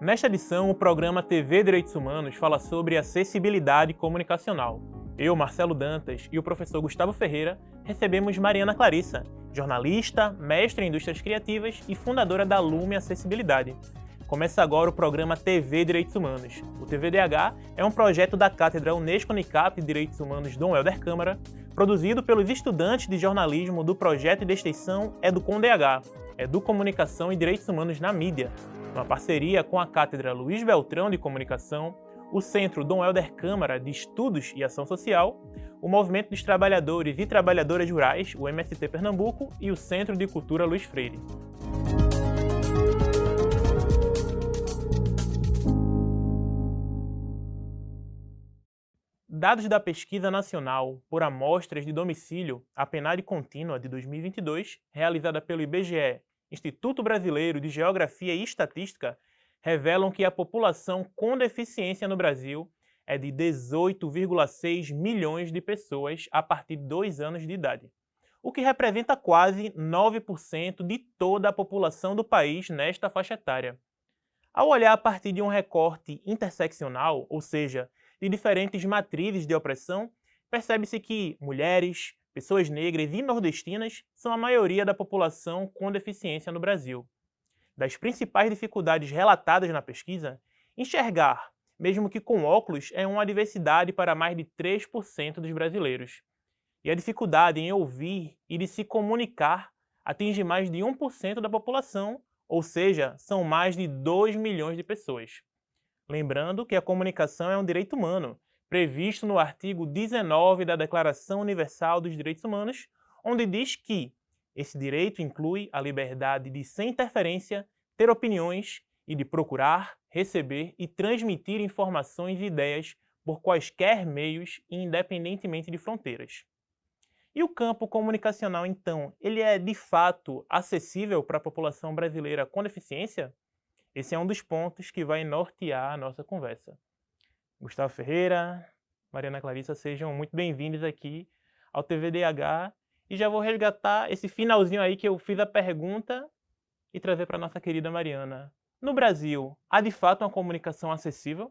Nesta edição, o programa TV Direitos Humanos fala sobre acessibilidade comunicacional. Eu, Marcelo Dantas, e o professor Gustavo Ferreira recebemos Mariana Clarissa, jornalista, mestre em indústrias criativas e fundadora da Lume Acessibilidade. Começa agora o programa TV Direitos Humanos. O TVDH é um projeto da Cátedra Unesco-Unicap de Direitos Humanos Dom Helder Câmara, produzido pelos estudantes de jornalismo do projeto de extensão EduComDH, Educomunicação e Direitos Humanos na Mídia, uma parceria com a Cátedra Luiz Beltrão de Comunicação, o Centro Dom Helder Câmara de Estudos e Ação Social, o Movimento dos Trabalhadores e Trabalhadoras Rurais, o MST Pernambuco, e o Centro de Cultura Luiz Freire. Dados da Pesquisa Nacional por Amostras de Domicílio, a PNAD Contínua de 2022, realizada pelo IBGE, Instituto Brasileiro de Geografia e Estatística, revelam que a população com deficiência no Brasil é de 18,6 milhões de pessoas a partir de 2 anos de idade, o que representa quase 9% de toda a população do país nesta faixa etária. Ao olhar a partir de um recorte interseccional, ou seja, de diferentes matrizes de opressão, percebe-se que mulheres, pessoas negras e nordestinas são a maioria da população com deficiência no Brasil. Das principais dificuldades relatadas na pesquisa, enxergar, mesmo que com óculos, é uma adversidade para mais de 3% dos brasileiros. E a dificuldade em ouvir e de se comunicar atinge mais de 1% da população, ou seja, são mais de 2 milhões de pessoas. Lembrando que a comunicação é um direito humano, previsto no artigo 19 da Declaração Universal dos Direitos Humanos, onde diz que esse direito inclui a liberdade de, sem interferência, ter opiniões e de procurar, receber e transmitir informações e ideias por quaisquer meios, independentemente de fronteiras. E o campo comunicacional, então, ele é de fato acessível para a população brasileira com deficiência? Esse é um dos pontos que vai nortear a nossa conversa. Gustavo Ferreira, Mariana Clarissa, sejam muito bem-vindos aqui ao TVDH. E já vou resgatar esse finalzinho aí que eu fiz a pergunta e trazer para a nossa querida Mariana. No Brasil, há de fato uma comunicação acessível?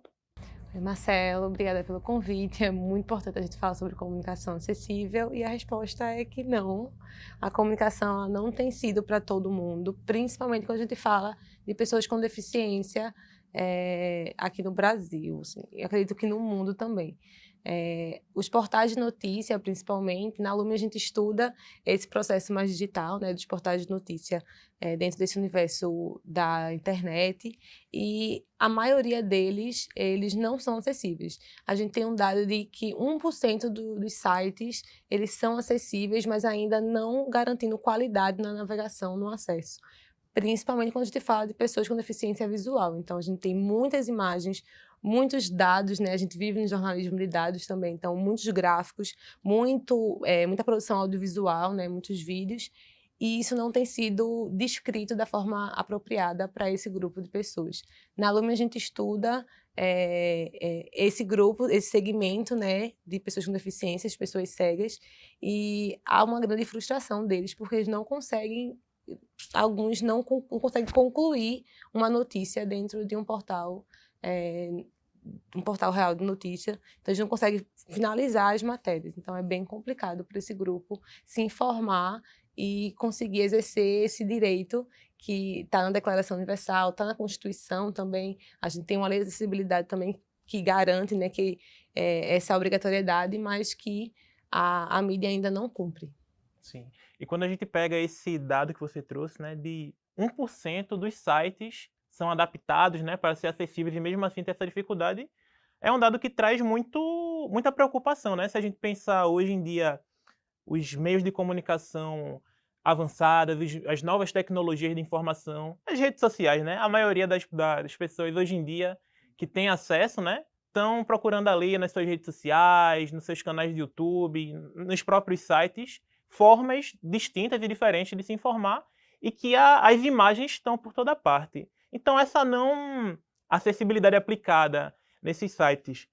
Oi, Marcelo, obrigada pelo convite. É muito importante a gente falar sobre comunicação acessível e a resposta é que não. A comunicação ela não tem sido para todo mundo, principalmente quando a gente fala de pessoas com deficiência aqui no Brasil. Assim, eu acredito que no mundo também. Os portais de notícia, principalmente, na Lume a gente estuda esse processo mais digital, né, dos portais de notícia dentro desse universo da internet, e a maioria deles, eles não são acessíveis. A gente tem um dado de que 1% dos sites, eles são acessíveis, mas ainda não garantindo qualidade na navegação, no acesso. Principalmente quando a gente fala de pessoas com deficiência visual. Então, a gente tem muitas imagens, muitos dados, né? A gente vive no jornalismo de dados também, então muitos gráficos, muita produção audiovisual, né? Muitos vídeos, e isso não tem sido descrito da forma apropriada para esse grupo de pessoas. Na Lume a gente estuda esse grupo, esse segmento, né, de pessoas com deficiências, pessoas cegas, e há uma grande frustração deles, porque eles não conseguem, alguns não conseguem concluir uma notícia dentro de um portal real de notícia, então a gente não consegue finalizar as matérias. Então é bem complicado para esse grupo se informar e conseguir exercer esse direito que está na Declaração Universal, está na Constituição também. A gente tem uma lei de acessibilidade também que garante, né, que essa obrigatoriedade, mas que a mídia ainda não cumpre. Sim. E quando a gente pega esse dado que você trouxe, né, de 1% dos sites são adaptados, né, para ser acessíveis e mesmo assim ter essa dificuldade, é um dado que traz muita preocupação, né? Se a gente pensar hoje em dia os meios de comunicação avançadas, as novas tecnologias de informação, as redes sociais, né? A maioria das pessoas hoje em dia que tem acesso, né, estão procurando ali nas suas redes sociais, nos seus canais de YouTube, nos próprios sites, formas distintas e diferentes de se informar e que as imagens estão por toda parte. Então, essa não acessibilidade aplicada nesses sites,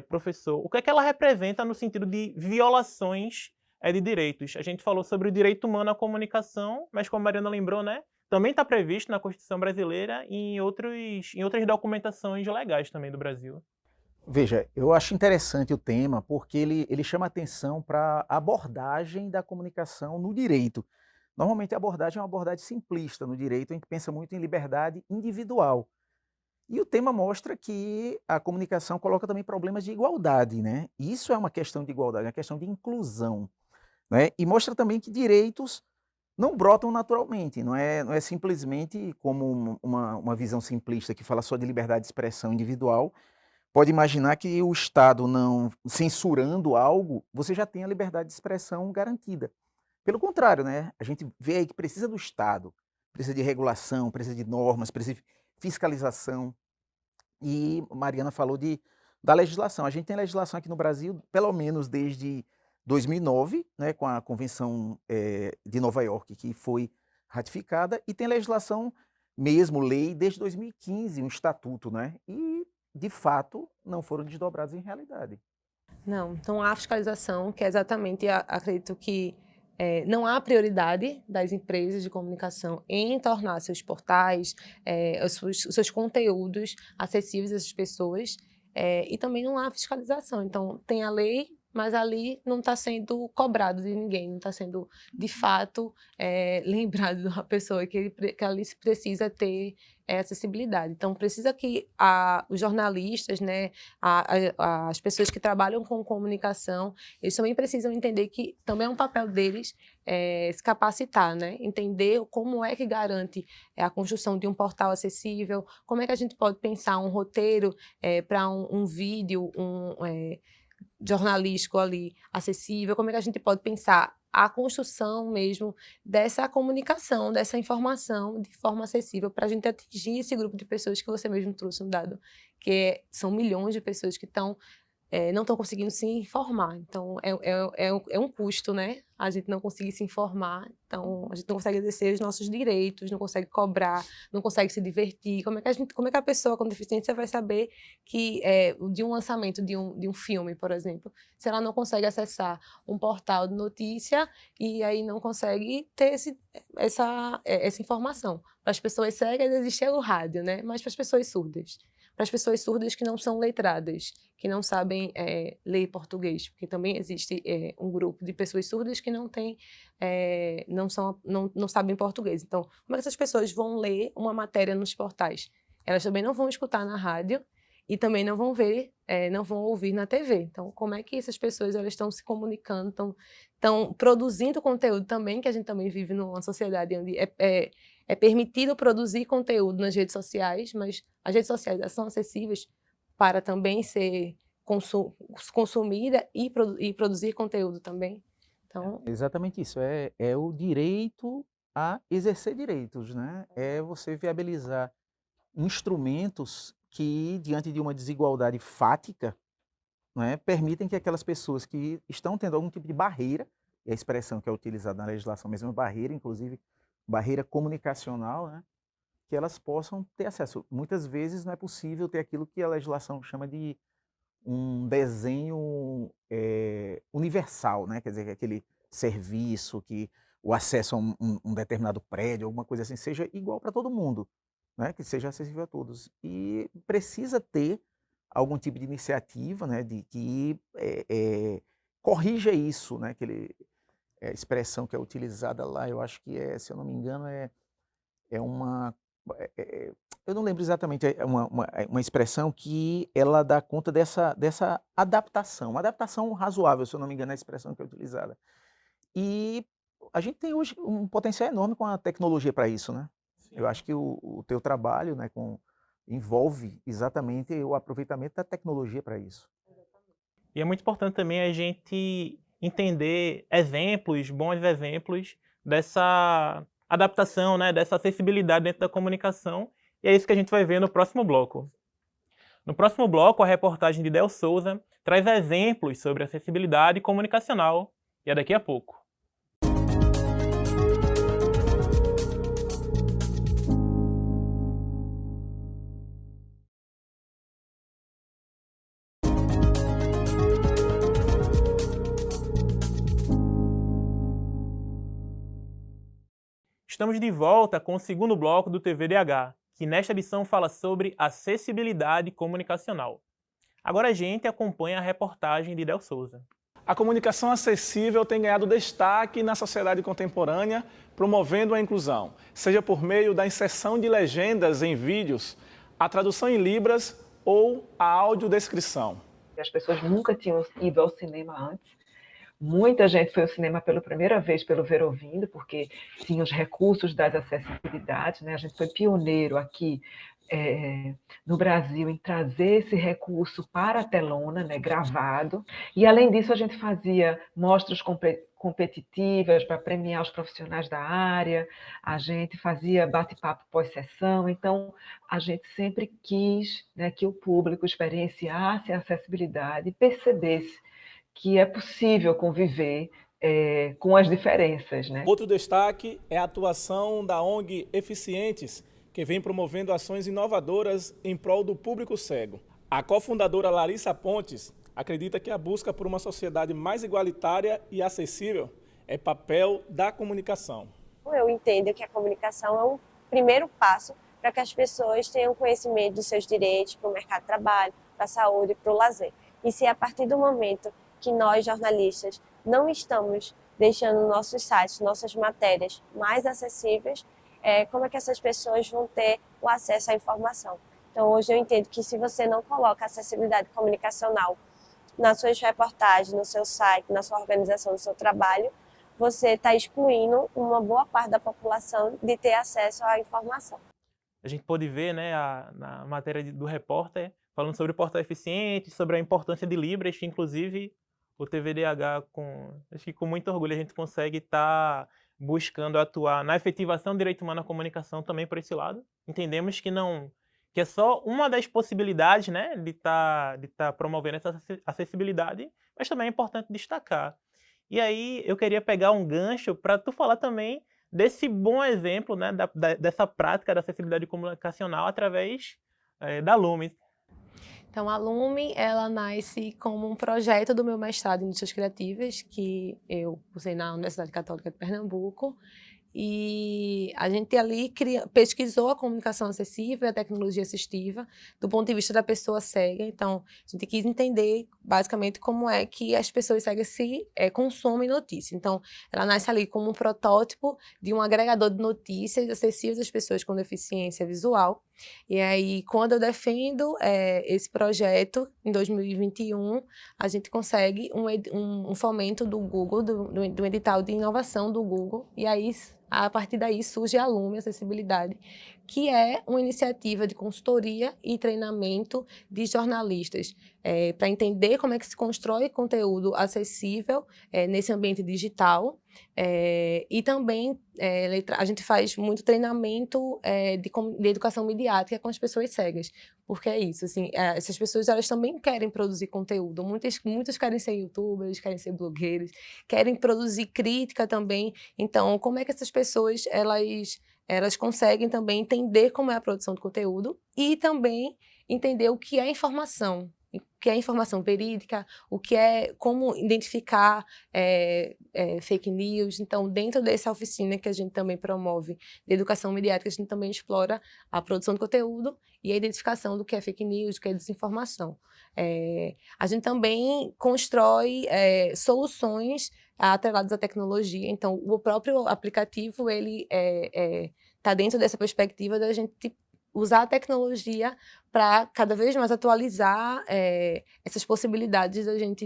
professor, o que é que ela representa no sentido de violações de direitos? A gente falou sobre o direito humano à comunicação, mas como a Mariana lembrou, né, também está previsto na Constituição brasileira e em outras documentações legais também do Brasil. Veja, eu acho interessante o tema porque ele chama atenção para a abordagem da comunicação no direito. Normalmente a abordagem é uma abordagem simplista no direito, a gente pensa muito em liberdade individual. E o tema mostra que a comunicação coloca também problemas de igualdade, né? Isso é uma questão de igualdade, é uma questão de inclusão, né? E mostra também que direitos não brotam naturalmente, não é simplesmente como uma visão simplista que fala só de liberdade de expressão individual. Pode imaginar que o Estado não censurando algo, você já tem a liberdade de expressão garantida. Pelo contrário, né? A gente vê aí que precisa do Estado, precisa de regulação, precisa de normas, precisa de fiscalização. E Mariana falou da legislação. A gente tem legislação aqui no Brasil, pelo menos desde 2009, né, com a Convenção de Nova York, que foi ratificada, e tem legislação mesmo, lei, desde 2015, um estatuto, né? E, de fato, não foram desdobrados em realidade. Não, então há fiscalização, que é exatamente, acredito que não há prioridade das empresas de comunicação em tornar seus portais, os seus conteúdos acessíveis às pessoas, e também não há fiscalização. Então, tem a lei, mas ali não está sendo cobrado de ninguém, não está sendo, de fato, lembrado da pessoa que ali se precisa ter acessibilidade. Então, precisa que os jornalistas, né, as pessoas que trabalham com comunicação, eles também precisam entender que também é um papel deles se capacitar, né? Entender como é que garante a construção de um portal acessível, como é que a gente pode pensar um roteiro para um vídeo, jornalístico ali acessível, como é que a gente pode pensar a construção mesmo dessa comunicação, dessa informação de forma acessível para a gente atingir esse grupo de pessoas que você mesmo trouxe um dado, que são milhões de pessoas que não estão conseguindo se informar. Então, é um custo, né? A gente não conseguir se informar, então a gente não consegue exercer os nossos direitos, não consegue cobrar, não consegue se divertir. Como é que a pessoa com deficiência vai saber que de um lançamento de um filme, por exemplo, se ela não consegue acessar um portal de notícia e aí não consegue ter essa informação? Para as pessoas cegas existe o rádio, né? Mas para as pessoas surdas. Para as pessoas surdas que não são letradas, que não sabem ler português, porque também existe um grupo de pessoas surdas que não sabem português. Então, como é que essas pessoas vão ler uma matéria nos portais? Elas também não vão escutar na rádio e também não vão ver, não vão ouvir na TV. Então, como é que essas pessoas elas estão se comunicando, estão produzindo conteúdo também, que a gente também vive numa sociedade onde é permitido produzir conteúdo nas redes sociais, mas as redes sociais são acessíveis para também ser consumida e produzir conteúdo também. Então, Exatamente isso, é o direito a exercer direitos, né? É você viabilizar instrumentos que, diante de uma desigualdade fática, né, permitem que aquelas pessoas que estão tendo algum tipo de barreira, e a expressão que é utilizada na legislação mesmo é barreira, inclusive barreira comunicacional, né, que elas possam ter acesso. Muitas vezes não é possível ter aquilo que a legislação chama de um desenho universal, né, quer dizer, que aquele serviço, que o acesso a um determinado prédio, alguma coisa assim, seja igual para todo mundo, né, que seja acessível a todos. E precisa ter algum tipo de iniciativa, né, de que corrija isso, né, a expressão que é utilizada lá, eu acho que se eu não me engano, é uma... eu não lembro exatamente, é uma expressão que ela dá conta dessa adaptação, uma adaptação razoável, se eu não me engano, é a expressão que é utilizada. E a gente tem hoje um potencial enorme com a tecnologia para isso, né? Eu acho que o teu trabalho, né, envolve exatamente o aproveitamento da tecnologia para isso. E é muito importante também a gente entender bons exemplos dessa adaptação, né, dessa acessibilidade dentro da comunicação, e é isso que a gente vai ver no próximo bloco. No próximo bloco, a reportagem de Del Souza traz exemplos sobre acessibilidade comunicacional, e é daqui a pouco. Estamos de volta com o segundo bloco do TVDH, que nesta edição fala sobre acessibilidade comunicacional. Agora a gente acompanha a reportagem de Del Souza. A comunicação acessível tem ganhado destaque na sociedade contemporânea, promovendo a inclusão, seja por meio da inserção de legendas em vídeos, a tradução em libras ou a audiodescrição. As pessoas nunca tinham ido ao cinema antes. Muita gente foi ao cinema pela primeira vez pelo Ver Ouvindo, porque tinha os recursos das acessibilidades, né? A gente foi pioneiro aqui no Brasil em trazer esse recurso para a telona, né, gravado. E, além disso, a gente fazia mostras competitivas para premiar os profissionais da área, a gente fazia bate-papo pós-sessão. Então, a gente sempre quis, né, que o público experienciasse a acessibilidade e percebesse que é possível conviver com as diferenças, né? Outro destaque é a atuação da ONG Eficientes, que vem promovendo ações inovadoras em prol do público cego. A cofundadora Larissa Pontes acredita que a busca por uma sociedade mais igualitária e acessível é papel da comunicação. Eu entendo que a comunicação é um primeiro passo para que as pessoas tenham conhecimento dos seus direitos para o mercado de trabalho, para a saúde, para o lazer. E se a partir do momento que nós, jornalistas, não estamos deixando nossos sites, nossas matérias mais acessíveis, como é que essas pessoas vão ter o acesso à informação? Então, hoje eu entendo que se você não coloca acessibilidade comunicacional nas suas reportagens, no seu site, na sua organização, no seu trabalho, você está excluindo uma boa parte da população de ter acesso à informação. A gente pôde ver, né, na matéria do repórter, falando sobre o portal eficiente, sobre a importância de Libras, que inclusive o TVDH, acho que com muito orgulho, a gente consegue estar buscando atuar na efetivação do direito humano à comunicação também por esse lado. Entendemos que é só uma das possibilidades, né, de tá promovendo essa acessibilidade, mas também é importante destacar. E aí eu queria pegar um gancho para tu falar também desse bom exemplo, né, dessa prática da acessibilidade comunicacional através da Lume. Então, a Lume, ela nasce como um projeto do meu mestrado em Indústrias Criativas, que eu cursei na Universidade Católica de Pernambuco. E a gente ali pesquisou a comunicação acessível e a tecnologia assistiva do ponto de vista da pessoa cega. Então, a gente quis entender, basicamente, como é que as pessoas cegas consomem notícia. Então, ela nasce ali como um protótipo de um agregador de notícias acessíveis às pessoas com deficiência visual. E aí, quando eu defendo esse projeto, em 2021, a gente consegue um fomento do Google, do edital de inovação do Google, e aí, a partir daí, surge a Lume Acessibilidade, que é uma iniciativa de consultoria e treinamento de jornalistas, para entender como é que se constrói conteúdo acessível nesse ambiente digital. E também a gente faz muito treinamento de educação midiática com as pessoas cegas, porque é isso, assim, essas pessoas elas também querem produzir conteúdo, muitas querem ser youtubers, querem ser blogueiros, querem produzir crítica também. Então, como é que essas pessoas elas conseguem também entender como é a produção de conteúdo e também entender o que é informação. O que é informação verídica, como identificar fake news. Então, dentro dessa oficina que a gente também promove de educação midiática, a gente também explora a produção de conteúdo e a identificação do que é fake news, do que é desinformação. A gente também constrói soluções atreladas à tecnologia. Então, o próprio aplicativo, ele está dentro dessa perspectiva da gente usar a tecnologia para cada vez mais atualizar essas possibilidades da gente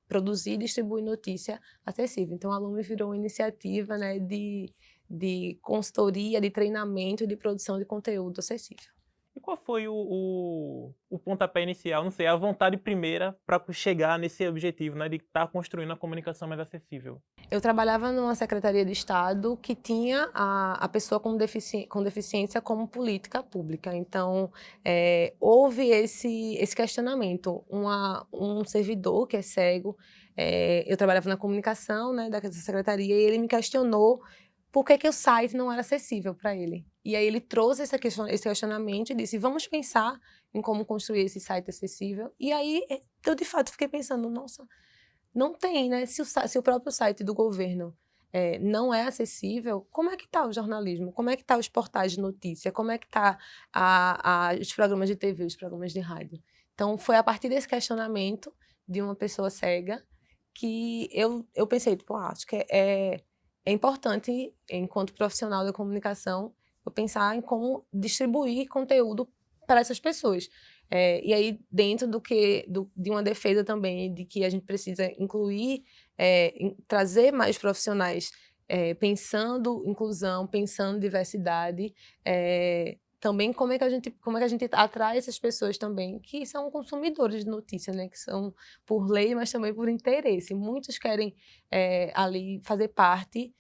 produzir e distribuir notícia acessível. Então, a Lume virou uma iniciativa, né, de consultoria, de treinamento e de produção de conteúdo acessível. E qual foi o pontapé inicial, não sei, a vontade primeira para chegar nesse objetivo, né, de estar construindo a comunicação mais acessível? Eu trabalhava numa secretaria de Estado que tinha a pessoa com deficiência como política pública. Então, houve esse questionamento. Um servidor que é cego, eu trabalhava na comunicação, né, da secretaria, e ele me questionou por que o site não era acessível para ele. E aí ele trouxe esse questionamento e disse, vamos pensar em como construir esse site acessível. E aí eu, de fato, fiquei pensando, nossa, não tem, né? Se o próprio site do governo não é acessível, como é que está o jornalismo? Como é que está os portais de notícia? Como é que está os programas de TV, os programas de rádio? Então, foi a partir desse questionamento de uma pessoa cega que eu pensei, tipo, acho que é importante, enquanto profissional da comunicação, eu pensar em como distribuir conteúdo para essas pessoas. E aí, dentro de uma defesa também, de que a gente precisa incluir, trazer mais profissionais pensando inclusão, pensando diversidade, também como é que a gente atrai essas pessoas também, que são consumidores de notícia, né? Que são por lei, mas também por interesse. Muitos querem ali fazer parte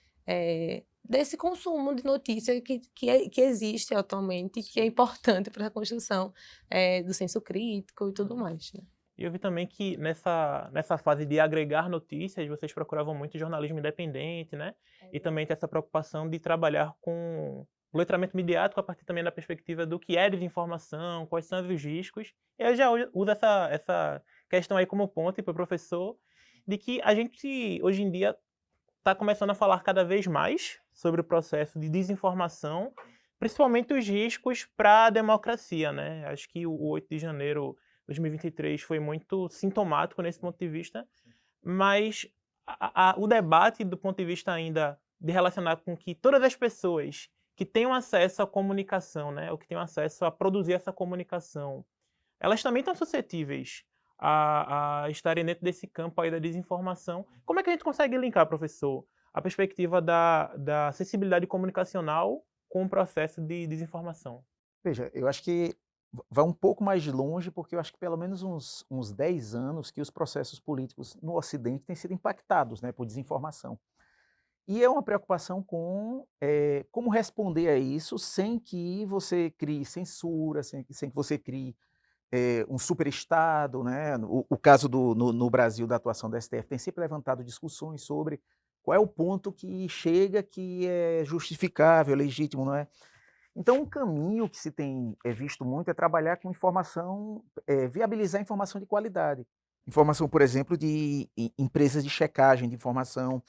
desse consumo de notícia que existe atualmente, que é importante para a construção do senso crítico e tudo mais, né? E eu vi também que nessa fase de agregar notícias, vocês procuravam muito jornalismo independente, né? E também tem essa preocupação de trabalhar com o letramento midiático a partir também da perspectiva do que é desinformação, quais são os riscos. Eu já uso essa questão aí como ponte para o professor, de que a gente, hoje em dia, está começando a falar cada vez mais sobre o processo de desinformação, principalmente os riscos para a democracia, né? Acho que o 8 de janeiro de 2023 foi muito sintomático nesse ponto de vista, mas o debate do ponto de vista ainda de relacionar com que todas as pessoas que tenham acesso à comunicação, né, ou que tenham acesso a produzir essa comunicação, elas também estão suscetíveis a estarem dentro desse campo aí da desinformação. Como é que a gente consegue linkar, professor, a perspectiva da acessibilidade comunicacional com o processo de desinformação? Veja, eu acho que vai um pouco mais longe, porque eu acho que pelo menos uns 10 anos que os processos políticos no Ocidente têm sido impactados, né, por desinformação. E é uma preocupação com como responder a isso sem que você crie censura, sem que você crie um superestado, né? O caso no Brasil da atuação da STF tem sempre levantado discussões sobre qual é o ponto que chega que é justificável, legítimo, não é? Então, um caminho que se tem visto muito é trabalhar com informação, viabilizar informação de qualidade. Informação, por exemplo, de empresas de checagem de informação,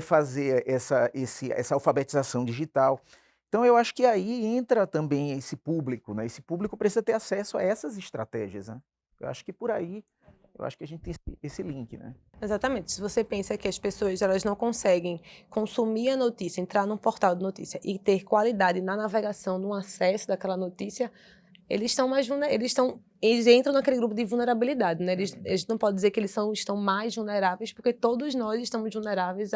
fazer essa alfabetização digital. Então, eu acho que aí entra também esse público, né? Esse público precisa ter acesso a essas estratégias, né? Eu acho que por aí, eu acho que a gente tem esse link, né? Exatamente. Se você pensa que as pessoas elas não conseguem consumir a notícia, entrar num portal de notícia e ter qualidade na navegação, no acesso daquela notícia, eles estão eles entram naquele grupo de vulnerabilidade, né? Eles não podem dizer que eles estão mais vulneráveis, porque todos nós estamos vulneráveis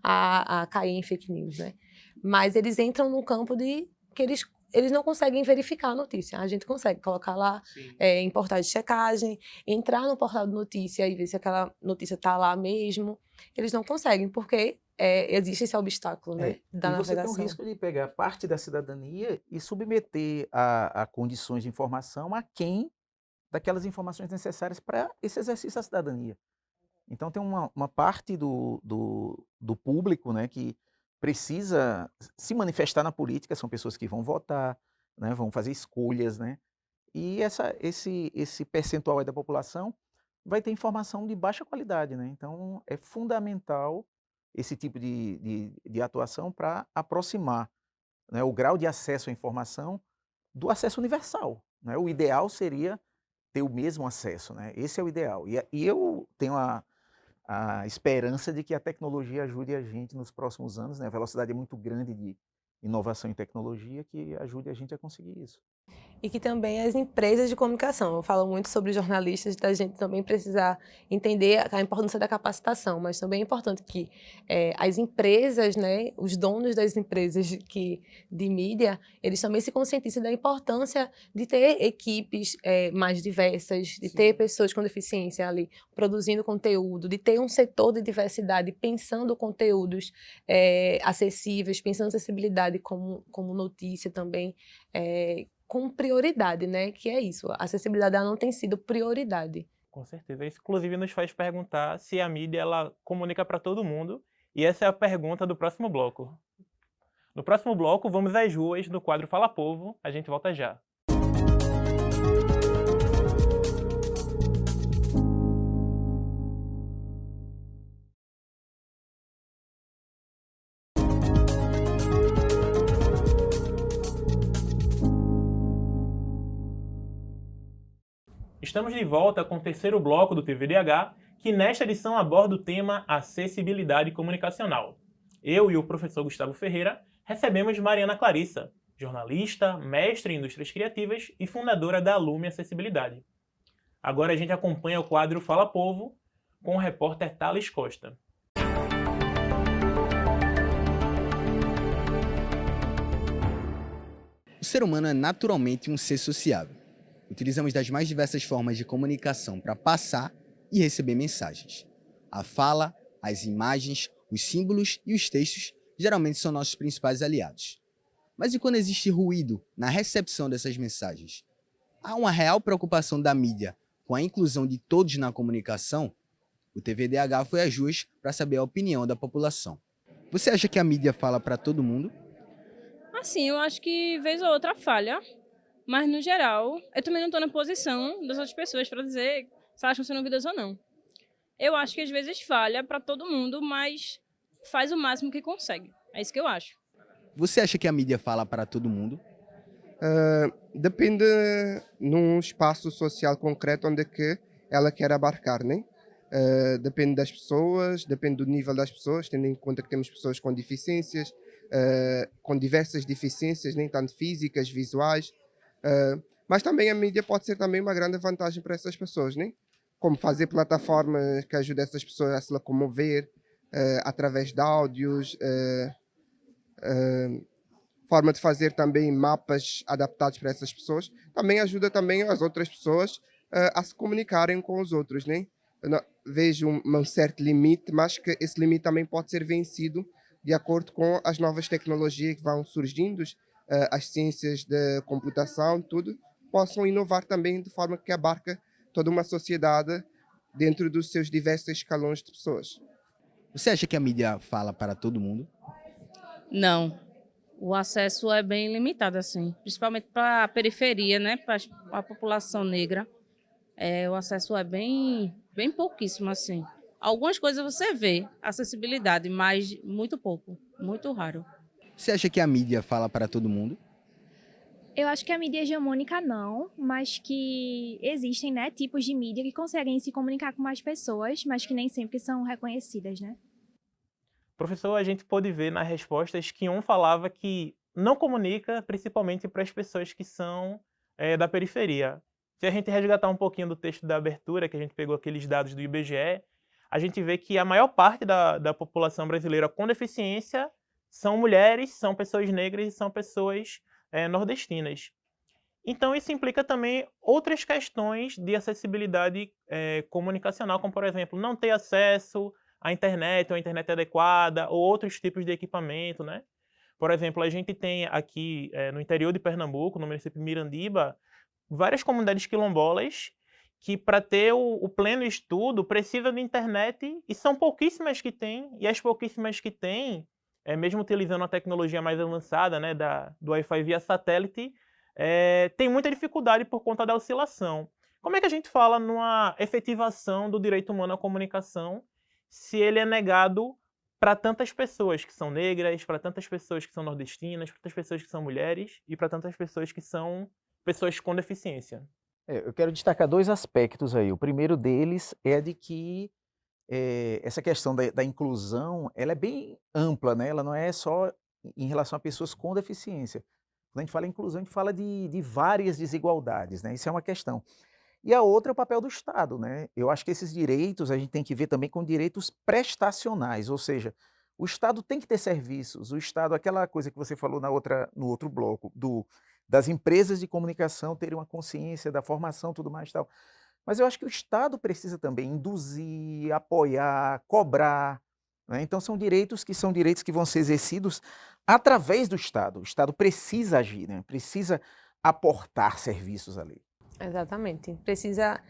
a cair em fake news, né? Mas eles entram num campo de que eles não conseguem verificar a notícia. A gente consegue colocar lá em portais de checagem, entrar no portal de notícia e ver se aquela notícia está lá mesmo. Eles não conseguem, porque existe esse obstáculo, né, da e você navegação. tem o risco de pegar parte da cidadania e submeter a condições de informação a quem daquelas informações necessárias para esse exercício da cidadania. Então tem uma parte do público, né, que precisa se manifestar na política, são pessoas que vão votar, né, vão fazer escolhas, né, e esse percentual aí da população vai ter informação de baixa qualidade, né, então é fundamental esse tipo de atuação para aproximar, né, o grau de acesso à informação do acesso universal, né. O ideal seria ter o mesmo acesso, né, esse é o ideal. E eu tenho a esperança de que a tecnologia ajude a gente nos próximos anos, né, a velocidade é muito grande de inovação em tecnologia, que ajude a gente a conseguir isso. E que também as empresas de comunicação, eu falo muito sobre jornalistas, da gente também precisar entender a importância da capacitação, mas também é importante que as empresas, né, os donos das empresas de mídia, eles também se conscientizem da importância de ter equipes mais diversas, de ter pessoas com deficiência ali produzindo conteúdo, de ter um setor de diversidade pensando conteúdos acessíveis, pensando acessibilidade como notícia também, com prioridade, né? Que é isso, a acessibilidade ela não tem sido prioridade. Com certeza. Isso, inclusive, nos faz perguntar se a mídia ela comunica para todo mundo. E essa é a pergunta do próximo bloco. No próximo bloco, vamos às ruas, no quadro Fala Povo. A gente volta já. Estamos de volta com o terceiro bloco do TVDH, que nesta edição aborda o tema acessibilidade comunicacional. Eu e o professor Gustavo Ferreira recebemos Mariana Clarissa, jornalista, mestre em indústrias criativas e fundadora da Lume Acessibilidade. Agora a gente acompanha o quadro Fala Povo com o repórter Thales Costa. O ser humano é naturalmente um ser sociável. Utilizamos das mais diversas formas de comunicação para passar e receber mensagens. A fala, as imagens, os símbolos e os textos geralmente são nossos principais aliados. Mas e quando existe ruído na recepção dessas mensagens? Há uma real preocupação da mídia com a inclusão de todos na comunicação? O TVDH foi às ruas para saber a opinião da população. Você acha que a mídia fala para todo mundo? Assim, eu acho que vez ou outra falha, mas no geral, eu também não estou na posição das outras pessoas para dizer se elas estão sendo ouvidas ou não. Eu acho que às vezes falha para todo mundo, mas faz o máximo que consegue. É isso que eu acho. Você acha que a mídia fala para todo mundo? Depende num espaço social concreto onde é que ela quer abarcar, né? Depende das pessoas, depende do nível das pessoas, tendo em conta que temos pessoas com deficiências, com diversas deficiências, nem tanto físicas, visuais, mas também a mídia pode ser também uma grande vantagem para essas pessoas, né? Como fazer plataformas que ajudem essas pessoas a se locomover através de áudios, forma de fazer também mapas adaptados para essas pessoas, também ajuda também as outras pessoas a se comunicarem com os outros, né? Eu vejo um certo limite, mas que esse limite também pode ser vencido de acordo com as novas tecnologias que vão surgindo, as ciências da computação, tudo, possam inovar também de forma que abarca toda uma sociedade dentro dos seus diversos escalões de pessoas. Você acha que a mídia fala para todo mundo? Não. O acesso é bem limitado, assim, principalmente para a periferia, né? Para a população negra. O acesso é bem pouquíssimo, assim. Algumas coisas você vê, acessibilidade, mas muito pouco, muito raro. Você acha que a mídia fala para todo mundo? Eu acho que a mídia hegemônica não, mas que existem, né, tipos de mídia que conseguem se comunicar com mais pessoas, mas que nem sempre são reconhecidas, né? Professor, a gente pôde ver nas respostas que um falava que não comunica, principalmente para as pessoas que são da periferia. Se a gente resgatar um pouquinho do texto da abertura, que a gente pegou aqueles dados do IBGE, a gente vê que a maior parte da população brasileira com deficiência são mulheres, são pessoas negras e são pessoas nordestinas. Então isso implica também outras questões de acessibilidade comunicacional, como por exemplo, não ter acesso à internet, ou à internet adequada, ou outros tipos de equipamento, né? Por exemplo, a gente tem aqui no interior de Pernambuco, no município de Mirandiba, várias comunidades quilombolas que para ter o pleno estudo precisa de internet e são pouquíssimas que têm, e as pouquíssimas que têm, mesmo utilizando a tecnologia mais avançada, né, do Wi-Fi via satélite, tem muita dificuldade por conta da oscilação. Como é que a gente fala numa efetivação do direito humano à comunicação se ele é negado para tantas pessoas que são negras, para tantas pessoas que são nordestinas, para tantas pessoas que são mulheres e para tantas pessoas que são pessoas com deficiência? Eu quero destacar dois aspectos aí. O primeiro deles é de que essa questão da inclusão, ela é bem ampla, né? Ela não é só em relação a pessoas com deficiência. Quando a gente fala em inclusão, a gente fala de várias desigualdades, né? Isso é uma questão. E a outra é o papel do Estado, né? Eu acho que esses direitos a gente tem que ver também com direitos prestacionais, ou seja, o Estado tem que ter serviços, o Estado, aquela coisa que você falou no outro bloco, das empresas de comunicação terem uma consciência da formação, tudo mais e tal. Mas eu acho que o Estado precisa também induzir, apoiar, cobrar, né? Então são direitos que vão ser exercidos através do Estado. O Estado precisa agir, né? Precisa aportar serviços ali. Exatamente. Precisa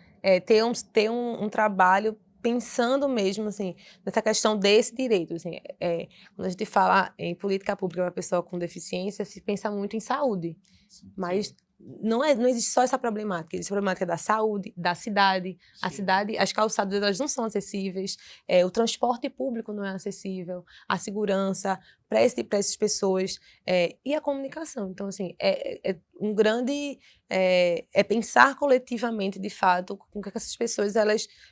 ter um trabalho pensando mesmo assim, nessa questão desse direito. Assim, quando a gente fala em política pública para a pessoa com deficiência, se pensa muito em saúde. Sim, mas não existe só essa problemática, existe a problemática da saúde, da cidade. A cidade, as calçadas elas não são acessíveis, o transporte público não é acessível, a segurança para essas pessoas e a comunicação. Então, assim, um grande pensar coletivamente, de fato, com que essas pessoas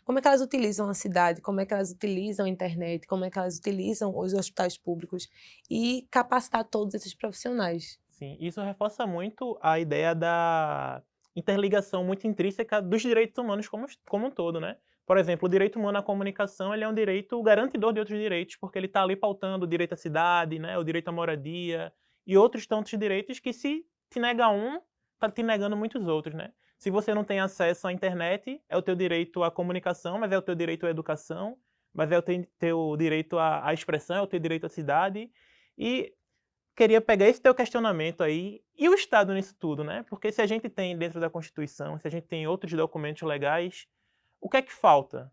como é que elas utilizam a cidade, como é que elas utilizam a internet, como é que elas utilizam os hospitais públicos e capacitar todos esses profissionais. Sim, isso reforça muito a ideia da interligação muito intrínseca dos direitos humanos como um todo, né? Por exemplo, o direito humano à comunicação ele é um direito garantidor de outros direitos, porque ele está ali pautando o direito à cidade, né, o direito à moradia e outros tantos direitos que, se te nega um, está te negando muitos outros, né? Se você não tem acesso à internet, é o teu direito à comunicação, mas é o teu direito à educação, mas é o teu direito à expressão, é o teu direito à cidade. E queria pegar esse teu questionamento aí, e o Estado nisso tudo, né? Porque se a gente tem dentro da Constituição, se a gente tem outros documentos legais, o que é que falta?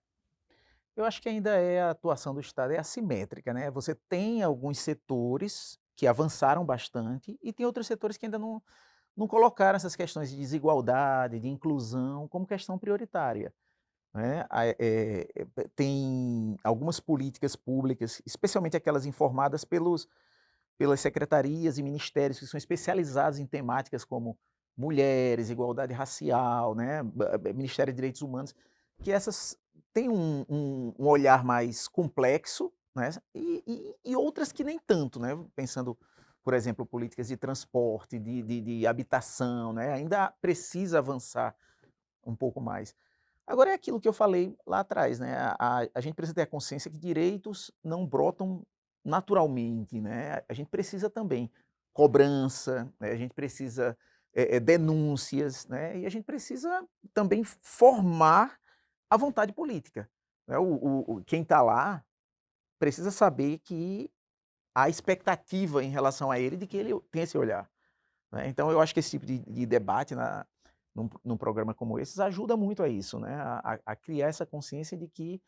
Eu acho que ainda a atuação do Estado é assimétrica, né? Você tem alguns setores que avançaram bastante e tem outros setores que ainda não colocaram essas questões de desigualdade, de inclusão como questão prioritária, né? Tem algumas políticas públicas, especialmente aquelas informadas pelas secretarias e ministérios que são especializados em temáticas como mulheres, igualdade racial, né, Ministério de Direitos Humanos, que essas têm um olhar mais complexo, né, e outras que nem tanto, né, pensando, por exemplo, políticas de transporte, de habitação, né, ainda precisa avançar um pouco mais. Agora é aquilo que eu falei lá atrás, né, a gente precisa ter a consciência que direitos não brotam naturalmente, né, a gente precisa também cobrança, né, a gente precisa denúncias, né, e a gente precisa também formar a vontade política, né, quem está lá precisa saber que há expectativa em relação a ele de que ele tem esse olhar, né, então eu acho que esse tipo de debate num programa como esse ajuda muito a isso, né, a criar essa consciência de que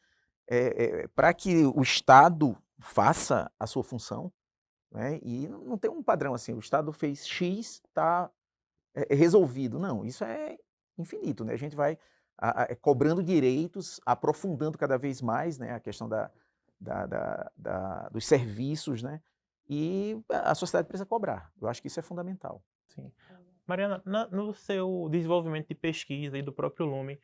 para que o Estado faça a sua função, né, e não tem um padrão assim, o Estado fez X, está resolvido. Não, isso é infinito, né? A gente vai cobrando direitos, aprofundando cada vez mais, né, a questão dos serviços, né, e a sociedade precisa cobrar. Eu acho que isso é fundamental. Sim. Mariana, no seu desenvolvimento de pesquisa e do próprio Lume,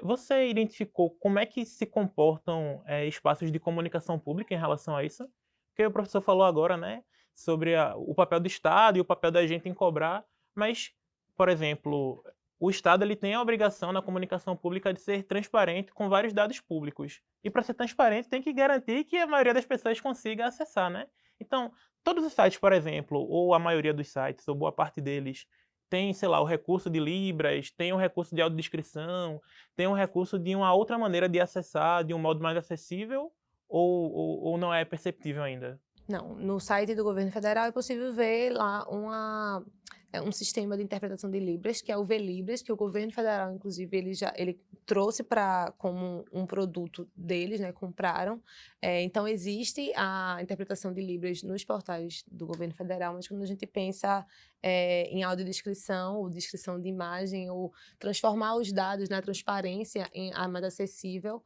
você identificou como é que se comportam espaços de comunicação pública em relação a isso? Porque o professor falou agora, né, sobre o papel do Estado e o papel da gente em cobrar, mas, por exemplo, o Estado ele tem a obrigação na comunicação pública de ser transparente com vários dados públicos. E para ser transparente tem que garantir que a maioria das pessoas consiga acessar, né? Então, todos os sites, por exemplo, ou a maioria dos sites, ou boa parte deles, tem, sei lá, o recurso de Libras, tem o recurso de audiodescrição, tem um recurso de uma outra maneira de acessar, de um modo mais acessível, ou não é perceptível ainda? Não, no site do governo federal é possível ver lá um sistema de interpretação de Libras, que é o VLibras, que o governo federal, inclusive, ele trouxe como um produto deles, né, compraram. Então, existe a interpretação de Libras nos portais do governo federal, mas quando a gente pensa em audiodescrição, ou descrição de imagem, ou transformar os dados na transparência em mais acessível,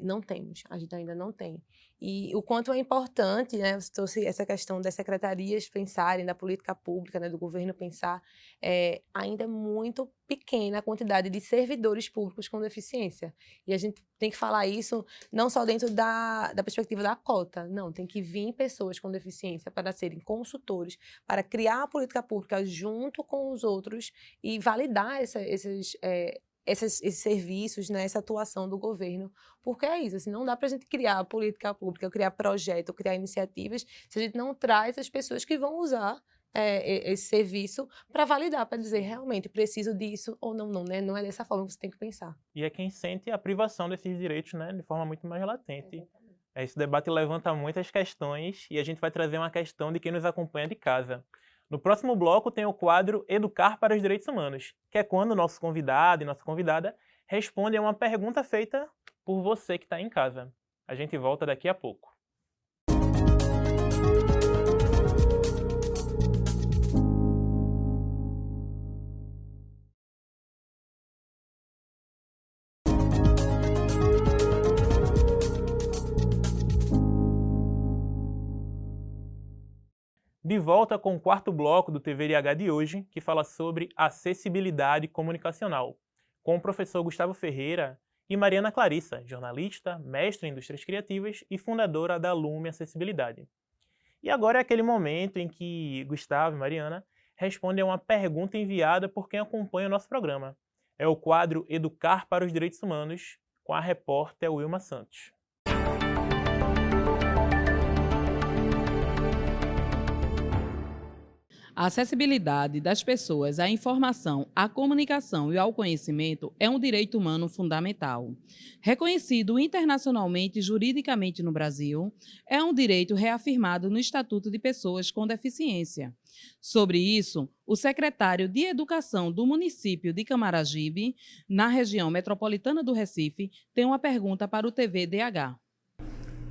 não temos, a gente ainda não tem. E o quanto é importante, né, você trouxe essa questão das secretarias pensarem, da política pública, né, do governo pensar, ainda é muito pequena a quantidade de servidores públicos com deficiência. E a gente tem que falar isso não só dentro da perspectiva da cota, não, tem que vir pessoas com deficiência para serem consultores, para criar a política pública junto com os outros e validar esses serviços, né, essa atuação do governo, porque é isso, assim, não dá para a gente criar política pública, criar projeto, criar iniciativas, se a gente não traz as pessoas que vão usar esse serviço para validar, para dizer realmente preciso disso ou não, né? Não é dessa forma que você tem que pensar. E é quem sente a privação desses direitos, né, de forma muito mais latente. Esse debate levanta muitas questões e a gente vai trazer uma questão de quem nos acompanha de casa. No próximo bloco tem o quadro Educar para os Direitos Humanos, que é quando o nosso convidado e nossa convidada respondem a uma pergunta feita por você que está em casa. A gente volta daqui a pouco. De volta com o quarto bloco do TVRH de hoje, que fala sobre acessibilidade comunicacional, com o professor Gustavo Ferreira e Mariana Clarissa, jornalista, mestre em indústrias criativas e fundadora da Lume Acessibilidade. E agora é aquele momento em que Gustavo e Mariana respondem a uma pergunta enviada por quem acompanha o nosso programa. É o quadro Educar para os Direitos Humanos, com a repórter Wilma Santos. A acessibilidade das pessoas à informação, à comunicação e ao conhecimento é um direito humano fundamental. Reconhecido internacionalmente e juridicamente no Brasil, é um direito reafirmado no Estatuto de Pessoas com Deficiência. Sobre isso, o secretário de Educação do município de Camaragibe, na região metropolitana do Recife, tem uma pergunta para o TVDH.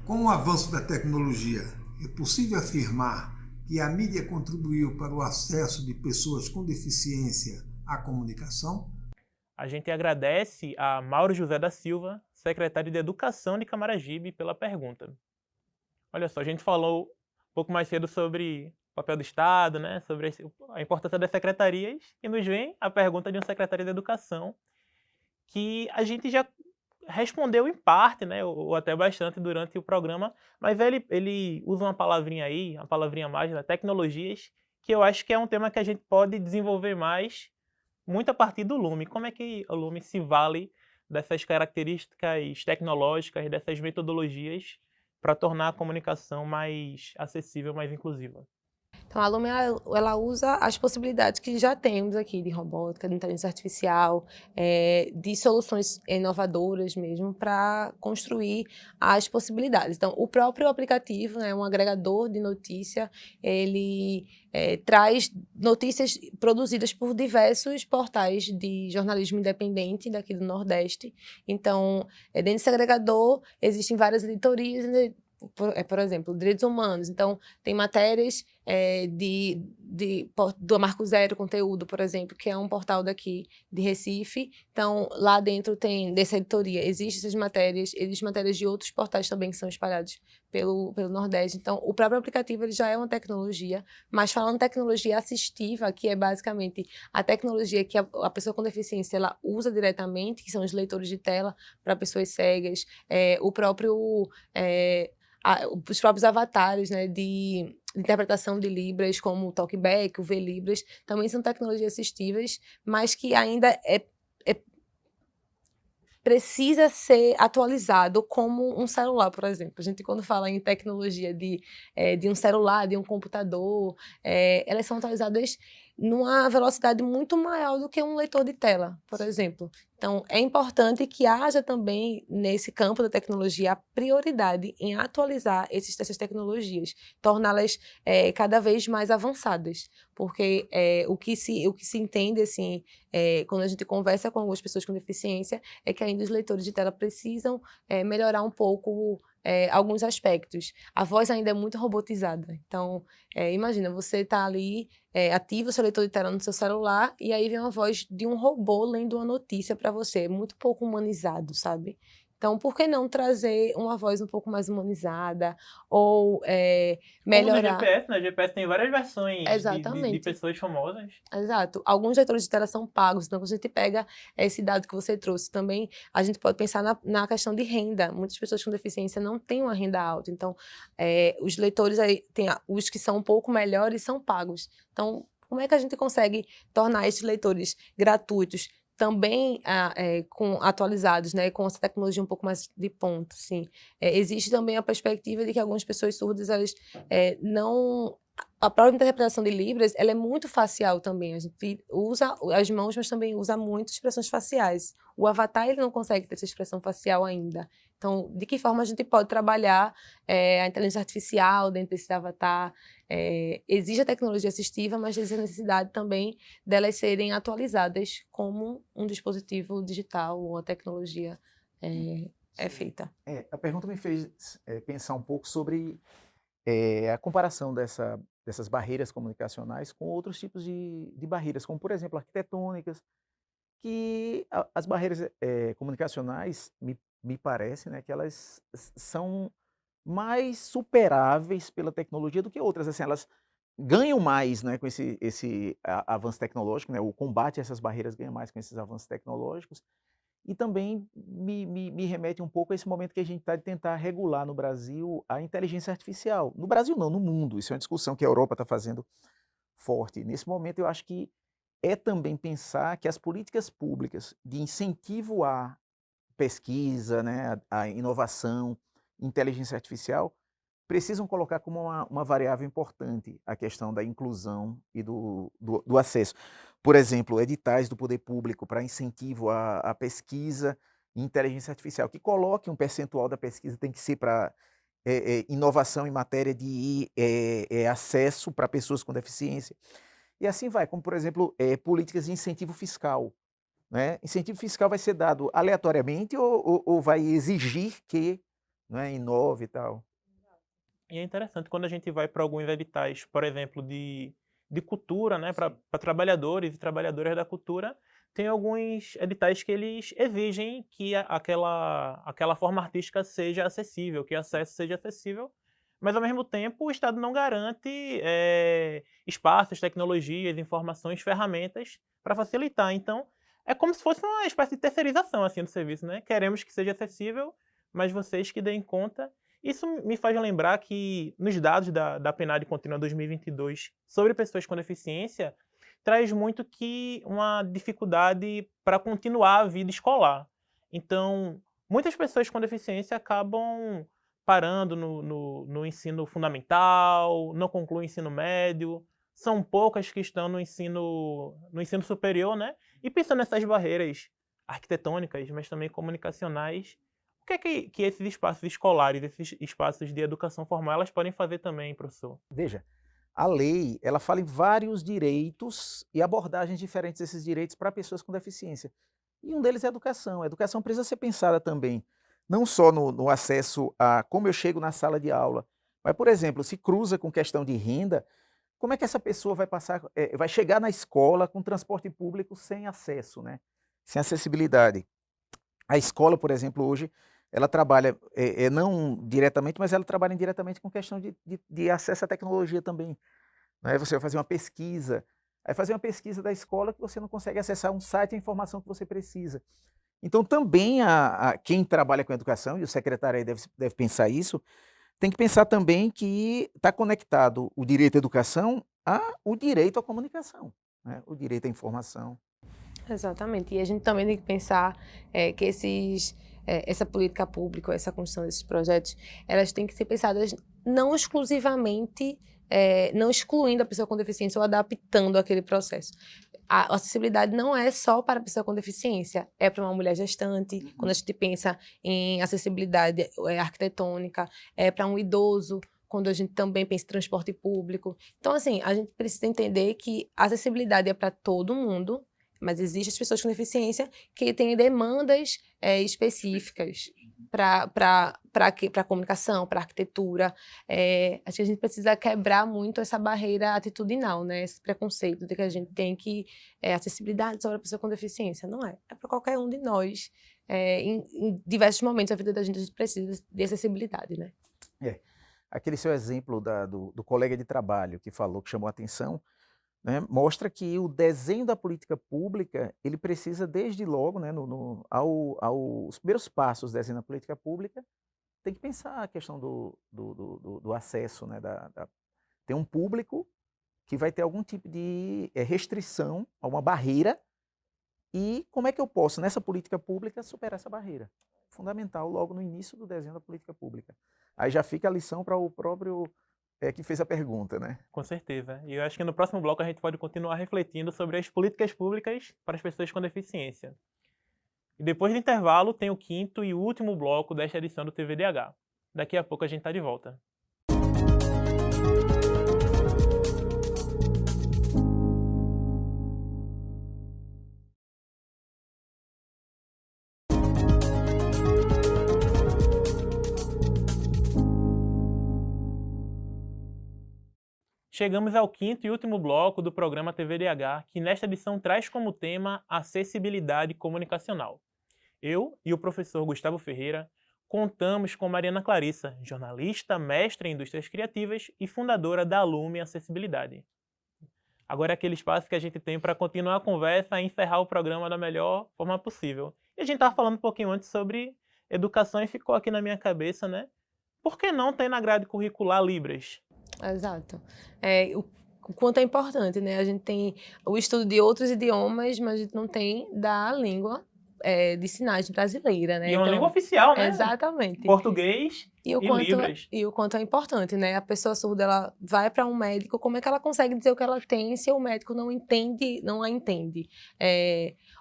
Com o avanço da tecnologia, é possível afirmar que a mídia contribuiu para o acesso de pessoas com deficiência à comunicação? A gente agradece a Mauro José da Silva, secretário de Educação de Camaragibe, pela pergunta. Olha só, a gente falou um pouco mais cedo sobre o papel do Estado, né, sobre a importância das secretarias, e nos vem a pergunta de um secretário de Educação, que a gente já respondeu em parte, né, ou até bastante durante o programa, mas ele usa uma palavrinha aí, uma palavrinha mais, né, tecnologias, que eu acho que é um tema que a gente pode desenvolver mais, muito a partir do Lume. Como é que o Lume se vale dessas características tecnológicas, dessas metodologias, para tornar a comunicação mais acessível, mais inclusiva? Então, a Lume, ela usa as possibilidades que já temos aqui de robótica, de inteligência artificial, de soluções inovadoras mesmo, para construir as possibilidades. Então, o próprio aplicativo, né, um agregador de notícia, ele traz notícias produzidas por diversos portais de jornalismo independente daqui do Nordeste. Então, dentro desse agregador, existem várias editorias, né, por exemplo, direitos humanos. Então, tem matérias do Marco Zero Conteúdo, por exemplo, que é um portal daqui de Recife. Então, lá dentro tem, dessa editoria, existem matérias de outros portais também que são espalhados pelo Nordeste. Então, o próprio aplicativo ele já é uma tecnologia, mas falando tecnologia assistiva, que é basicamente a tecnologia que a pessoa com deficiência ela usa diretamente, que são os leitores de tela para pessoas cegas, os próprios avatares, né, de interpretação de Libras, como o Talkback, o V-Libras, também são tecnologias assistivas, mas que ainda precisa ser atualizado como um celular, por exemplo. A gente, quando fala em tecnologia de um celular, de um computador, elas são atualizadas numa velocidade muito maior do que um leitor de tela, por exemplo. Então, é importante que haja também, nesse campo da tecnologia, a prioridade em atualizar essas tecnologias, torná-las cada vez mais avançadas. Porque o que se entende, assim, quando a gente conversa com algumas pessoas com deficiência, é que ainda os leitores de tela precisam melhorar um pouco alguns aspectos. A voz ainda é muito robotizada. Então, imagina, você está ali, ativa o seu leitor de tela no seu celular, e aí vem uma voz de um robô lendo uma notícia para você. É muito pouco humanizado, sabe? Então, por que não trazer uma voz um pouco mais humanizada? Ou melhorar... Como no GPS, né? O GPS tem várias versões de pessoas famosas. Exato. Alguns leitores de tela são pagos. Então, quando a gente pega esse dado que você trouxe também, a gente pode pensar na questão de renda. Muitas pessoas com deficiência não têm uma renda alta. Então, os leitores aí, os que são um pouco melhores, são pagos. Então, como é que a gente consegue tornar esses leitores gratuitos também atualizados, né, com essa tecnologia um pouco mais de ponta, assim. Existe também a perspectiva de que algumas pessoas surdas, elas não... A própria interpretação de Libras, ela é muito facial também. A gente usa as mãos, mas também usa muito expressões faciais. O avatar, ele não consegue ter essa expressão facial ainda. Então, de que forma a gente pode trabalhar a inteligência artificial dentro desse avatar? Existe a tecnologia assistiva, mas existe a necessidade também delas serem atualizadas como um dispositivo digital ou a tecnologia é feita. A pergunta me fez pensar um pouco sobre a comparação dessas barreiras comunicacionais com outros tipos de barreiras, como, por exemplo, arquitetônicas, que as barreiras comunicacionais, me parece, né, que elas são mais superáveis pela tecnologia do que outras. Assim, elas ganham mais, né, com esse avanço tecnológico, né, o combate a essas barreiras ganha mais com esses avanços tecnológicos, e também me remete um pouco a esse momento que a gente está de tentar regular no Brasil a inteligência artificial. No Brasil não, no mundo. Isso é uma discussão que a Europa está fazendo forte. Nesse momento eu acho que é também pensar que as políticas públicas de incentivo à pesquisa, né, à inovação, inteligência artificial, precisam colocar como uma variável importante a questão da inclusão e do acesso. Por exemplo, editais do poder público para incentivo à pesquisa em inteligência artificial, que coloque um percentual da pesquisa, tem que ser para inovação em matéria de acesso para pessoas com deficiência. E assim vai, como por exemplo, políticas de incentivo fiscal. Né? Incentivo fiscal vai ser dado aleatoriamente ou vai exigir que, né, inove e tal? E é interessante quando a gente vai para alguns editais, por exemplo, de cultura, né, para trabalhadores e trabalhadoras da cultura, tem alguns editais que eles exigem que aquela forma artística seja acessível, que o acesso seja acessível, mas ao mesmo tempo o Estado não garante espaços, tecnologias, informações, ferramentas para facilitar. Então, é como se fosse uma espécie de terceirização assim, do serviço, né? Queremos que seja acessível, mas vocês que deem conta. Isso me faz lembrar que, nos dados da PNAD Contínua 2022 sobre pessoas com deficiência, traz muito que uma dificuldade para continuar a vida escolar. Então, muitas pessoas com deficiência acabam parando no ensino fundamental, não concluem o ensino médio, são poucas que estão no ensino superior, né? E pensando nessas barreiras arquitetônicas, mas também comunicacionais, o que é que esses espaços escolares, esses espaços de educação formal, elas podem fazer também, professor? Veja, a lei, ela fala em vários direitos e abordagens diferentes desses direitos para pessoas com deficiência. E um deles é a educação. A educação precisa ser pensada também, não só no acesso a como eu chego na sala de aula, mas, por exemplo, se cruza com questão de renda, como é que essa pessoa vai chegar na escola com transporte público sem acesso, né? Sem acessibilidade? A escola, por exemplo, hoje, ela trabalha, não diretamente, mas ela trabalha indiretamente com questão de acesso à tecnologia também. Né? Você vai fazer uma pesquisa, aí fazer uma pesquisa da escola que você não consegue acessar um site, a informação que você precisa. Então, também quem trabalha com educação, e o secretário aí deve pensar isso, tem que pensar também que está conectado o direito à educação ao direito à comunicação, né? O direito à informação. Exatamente. E a gente também tem que pensar que essa política pública, essa construção desses projetos, elas têm que ser pensadas não exclusivamente, não excluindo a pessoa com deficiência ou adaptando aquele processo. A acessibilidade não é só para a pessoa com deficiência, é para uma mulher gestante, quando a gente pensa em acessibilidade arquitetônica, é para um idoso, quando a gente também pensa em transporte público. Então, assim, a gente precisa entender que a acessibilidade é para todo mundo, mas existem as pessoas com deficiência que têm demandas específicas para a comunicação, para a arquitetura. Acho que a gente precisa quebrar muito essa barreira atitudinal, né? Esse preconceito de que a gente tem que acessibilidade só para a pessoa com deficiência. Não é. É para qualquer um de nós. Em diversos momentos da vida da gente, a gente precisa de acessibilidade, né? Aquele seu exemplo do colega de trabalho que falou, que chamou a atenção, né, mostra que o desenho da política pública, ele precisa desde logo, né, aos primeiros passos do desenho da política pública, tem que pensar a questão do acesso, né, tem um público que vai ter algum tipo de restrição, uma barreira, e como é que eu posso, nessa política pública, superar essa barreira? Fundamental logo no início do desenho da política pública. Aí já fica a lição para o próprio que fez a pergunta, né? Com certeza. E eu acho que no próximo bloco a gente pode continuar refletindo sobre as políticas públicas para as pessoas com deficiência. E depois do intervalo tem o quinto e último bloco desta edição do TVDH. Daqui a pouco a gente está de volta. Chegamos ao quinto e último bloco do programa TVDH, que nesta edição traz como tema acessibilidade comunicacional. Eu e o professor Gustavo Ferreira contamos com Mariana Clarissa, jornalista, mestre em indústrias criativas e fundadora da Lume Acessibilidade. Agora é aquele espaço que a gente tem para continuar a conversa e encerrar o programa da melhor forma possível. E a gente estava falando um pouquinho antes sobre educação e ficou aqui na minha cabeça, né? Por que não tem na grade curricular Libras? Exato. O quanto é importante, né? A gente tem o estudo de outros idiomas, mas a gente não tem da língua de sinais brasileira, né? E é uma Então, língua oficial, né? Exatamente. Português e Libras. E o quanto é importante, né? A pessoa surda, ela vai para um médico, como é que ela consegue dizer o que ela tem se o médico não entende, não a entende?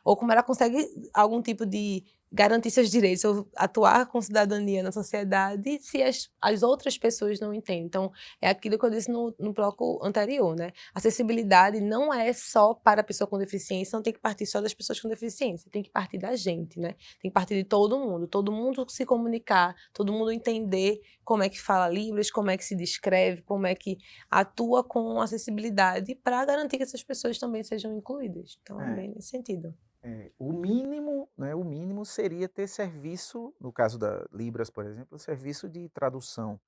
Ou como ela consegue algum tipo de garantir seus direitos, ou atuar com cidadania na sociedade se as outras pessoas não entendem. Então, é aquilo que eu disse no bloco anterior, né? Acessibilidade não é só para a pessoa com deficiência, não tem que partir só das pessoas com deficiência, tem que partir da gente, né? Tem que partir de todo mundo se comunicar, todo mundo entender como é que fala Libras, como é que se descreve, como é que atua com acessibilidade para garantir que essas pessoas também sejam incluídas. Então, é bem nesse sentido. O mínimo, né, o mínimo seria ter serviço, no caso da Libras, por exemplo, serviço de tradução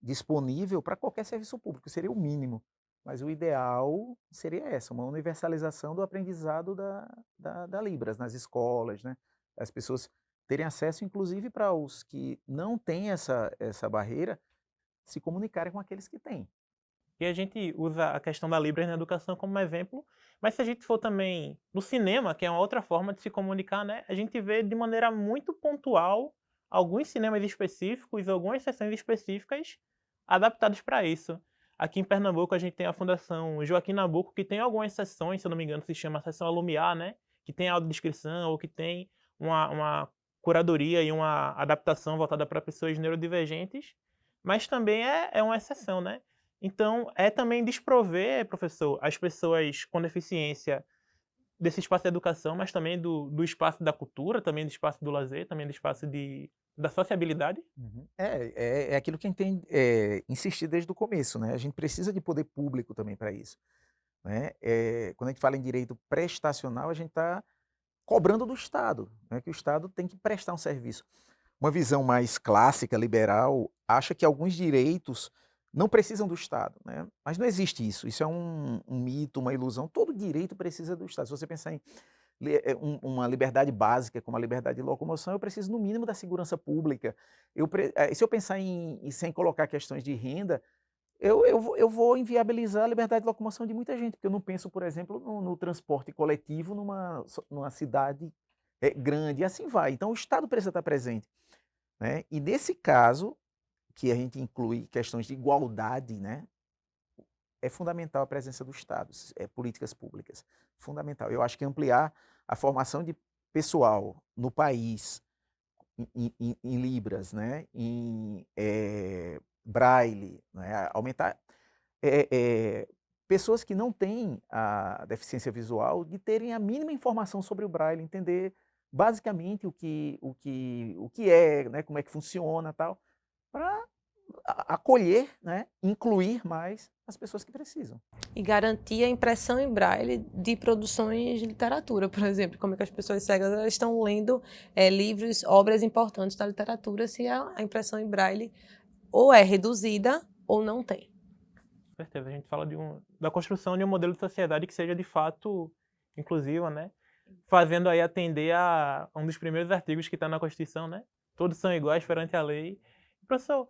disponível para qualquer serviço público, seria o mínimo. Mas o ideal seria uma universalização do aprendizado da Libras nas escolas, né? As pessoas terem acesso, inclusive para os que não têm essa barreira, se comunicarem com aqueles que têm. E a gente usa a questão da Libras na educação como exemplo, mas se a gente for também no cinema, que é uma outra forma de se comunicar, né, a gente vê de maneira muito pontual alguns cinemas específicos, algumas sessões específicas adaptadas para isso. Aqui em Pernambuco a gente tem a Fundação Joaquim Nabuco, que tem algumas sessões, se eu não me engano, se chama Sessão Alumiar, né, que tem audiodescrição ou que tem uma curadoria e uma adaptação voltada para pessoas neurodivergentes, mas também é uma exceção, né? Então, é também desprover, professor, as pessoas com deficiência desse espaço de educação, mas também do espaço da cultura, também do espaço do lazer, também do espaço da sociabilidade. É aquilo que a gente tem insistido desde o começo, né? A gente precisa de poder público também para isso, né? Quando a gente fala em direito prestacional, a gente está cobrando do Estado, né? Que o Estado tem que prestar um serviço. Uma visão mais clássica, liberal, acha que alguns direitos não precisam do Estado, né? Mas não existe isso. Isso é um mito, uma ilusão. Todo direito precisa do Estado. Se você pensar em uma liberdade básica, como a liberdade de locomoção, eu preciso, no mínimo, da segurança pública. Se eu pensar sem colocar questões de renda, eu vou inviabilizar a liberdade de locomoção de muita gente, porque eu não penso, por exemplo, no transporte coletivo numa cidade grande, e assim vai. Então, o Estado precisa estar presente, né? E nesse caso, que a gente inclui questões de igualdade, né? É fundamental a presença do Estado, políticas públicas, fundamental. Eu acho que ampliar a formação de pessoal no país em Libras, né? Em Braille, né? Aumentar pessoas que não têm a deficiência visual de terem a mínima informação sobre o Braille, entender basicamente o que é, né? Como é que funciona, tal, para acolher, né, incluir mais as pessoas que precisam. E garantir a impressão em braille de produções de literatura, por exemplo. Como é que as pessoas cegas estão lendo livros, obras importantes da literatura, se a impressão em braille ou é reduzida ou não tem. Com certeza, a gente fala da construção de um modelo de sociedade que seja de fato inclusiva, né? Fazendo aí atender a um dos primeiros artigos que está na Constituição, né? Todos são iguais perante a lei. Professor,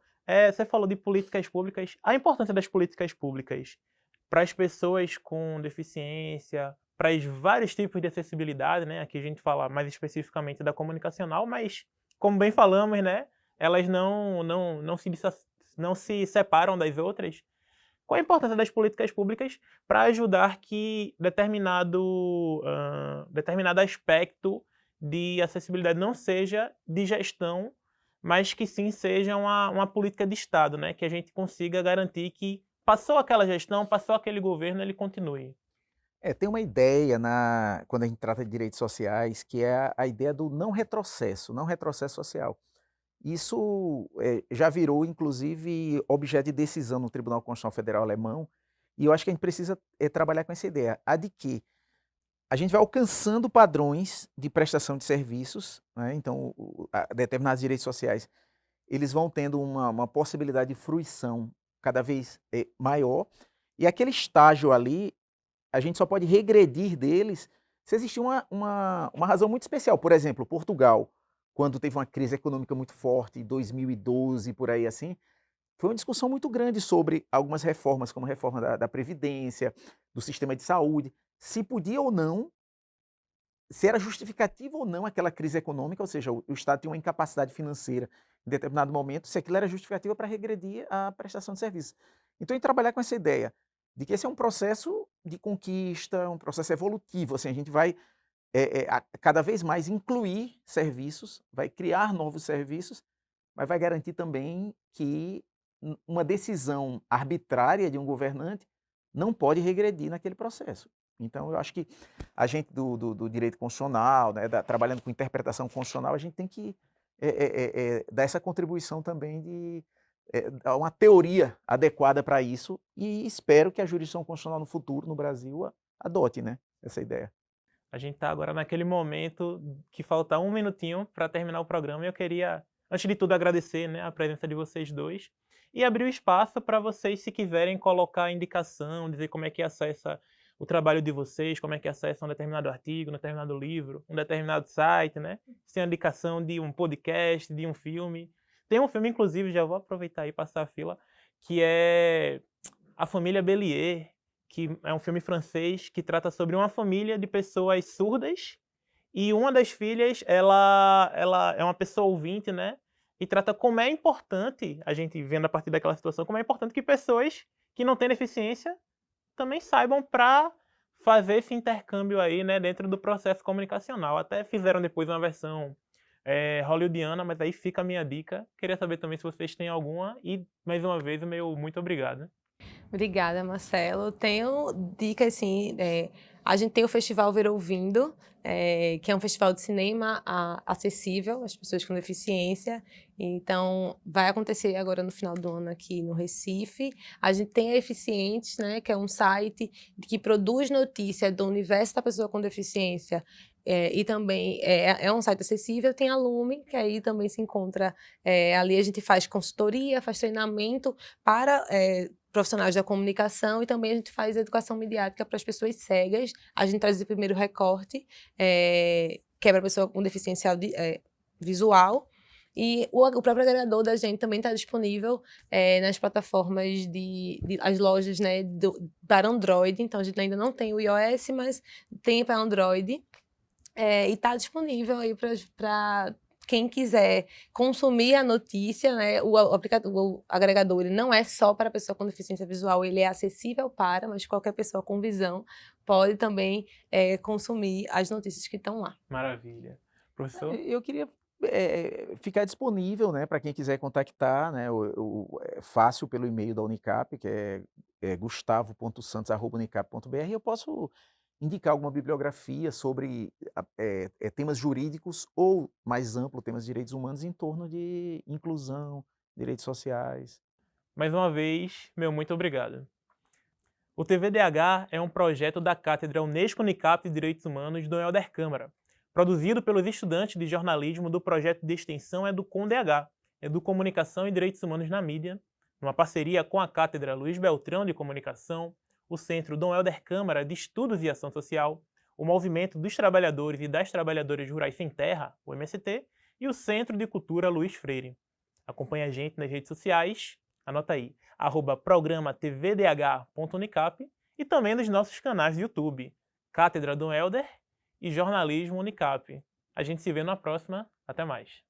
você falou de políticas públicas, a importância das políticas públicas para as pessoas com deficiência, para os vários tipos de acessibilidade, né? Aqui a gente fala mais especificamente da comunicacional, mas, como bem falamos, né? Elas não se separam das outras. Qual a importância das políticas públicas para ajudar que determinado aspecto de acessibilidade não seja de gestão, mas que sim seja uma política de Estado, né? Que a gente consiga garantir que passou aquela gestão, passou aquele governo, ele continue. Tem uma ideia, quando a gente trata de direitos sociais, que é a ideia do não retrocesso social. Isso já virou, inclusive, objeto de decisão no Tribunal Constitucional Federal Alemão, e eu acho que a gente precisa trabalhar com essa ideia, a de que a gente vai alcançando padrões de prestação de serviços, né? Então, determinados direitos sociais, eles vão tendo uma possibilidade de fruição cada vez maior, e aquele estágio ali, a gente só pode regredir deles se existir uma razão muito especial. Por exemplo, Portugal, quando teve uma crise econômica muito forte, em 2012, por aí assim, foi uma discussão muito grande sobre algumas reformas, como a reforma da Previdência, do sistema de saúde, se podia ou não, se era justificativa ou não aquela crise econômica, ou seja, o Estado tinha uma incapacidade financeira em determinado momento, se aquilo era justificativa para regredir a prestação de serviços. Então, em trabalhar com essa ideia de que esse é um processo de conquista, um processo evolutivo, assim, a gente vai cada vez mais incluir serviços, vai criar novos serviços, mas vai garantir também que uma decisão arbitrária de um governante não pode regredir naquele processo. Então, eu acho que a gente do direito constitucional, né, trabalhando com interpretação constitucional, a gente tem que dar essa contribuição também de dar uma teoria adequada para isso, e espero que a jurisdição constitucional no futuro, no Brasil, adote, né, essa ideia. A gente está agora naquele momento que falta um minutinho para terminar o programa, e eu queria, antes de tudo, agradecer, né, a presença de vocês dois e abrir o espaço para vocês, se quiserem colocar indicação, dizer como é que acessa o trabalho de vocês, como é que acessa um determinado artigo, um determinado livro, um determinado site, né? Se tem indicação de um podcast, de um filme. Tem um filme, inclusive, já vou aproveitar e passar a fila, que é A Família Bélier, que é um filme francês que trata sobre uma família de pessoas surdas, e uma das filhas, ela é uma pessoa ouvinte, né? E trata como é importante, a gente vendo a partir daquela situação, como é importante que pessoas que não têm deficiência também saibam para fazer esse intercâmbio aí, né, dentro do processo comunicacional. Até fizeram depois uma versão hollywoodiana, mas aí fica a minha dica. Queria saber também se vocês têm alguma, e mais uma vez o meu muito obrigado, né? Obrigada, Marcelo. Tenho dicas, sim. A gente tem o Festival Ver Ouvindo, que é um festival de cinema acessível às pessoas com deficiência. Então, vai acontecer agora no final do ano aqui no Recife. A gente tem a Eficientes, né, que é um site que produz notícia do universo da pessoa com deficiência. E também é um site acessível. Tem a Lume, que aí também se encontra, ali a gente faz consultoria, faz treinamento para profissionais da comunicação, e também a gente faz educação midiática para as pessoas cegas. A gente traz o primeiro recorte, que é para a pessoa com deficiência visual. E o próprio agregador da gente também está disponível nas plataformas as lojas, né, para Android. Então, a gente ainda não tem o iOS, mas tem para Android. E está disponível aí para quem quiser consumir a notícia, né? O agregador ele não é só para a pessoa com deficiência visual, ele é acessível mas qualquer pessoa com visão pode também consumir as notícias que estão lá. Maravilha. Professor? Eu queria ficar disponível, né, para quem quiser contactar, né, é fácil pelo e-mail da Unicap, que é gustavo.santos@unicap.br. Eu posso indicar alguma bibliografia sobre temas jurídicos ou, mais amplo, temas de direitos humanos em torno de inclusão, direitos sociais. Mais uma vez, meu muito obrigado. O TVDH é um projeto da Cátedra Unesco Unicap de Direitos Humanos do Helder Câmara, produzido pelos estudantes de jornalismo do projeto de extensão EduComDH, Educomunicação e Direitos Humanos na Mídia, numa parceria com a Cátedra Luiz Beltrão de Comunicação, o Centro Dom Helder Câmara de Estudos e Ação Social, o Movimento dos Trabalhadores e das Trabalhadoras Rurais Sem Terra, o MST, e o Centro de Cultura Luiz Freire. Acompanhe a gente nas redes sociais, anota aí, @programa tvdh.unicap, e também nos nossos canais do YouTube, Cátedra Dom Helder e Jornalismo Unicap. A gente se vê na próxima. Até mais.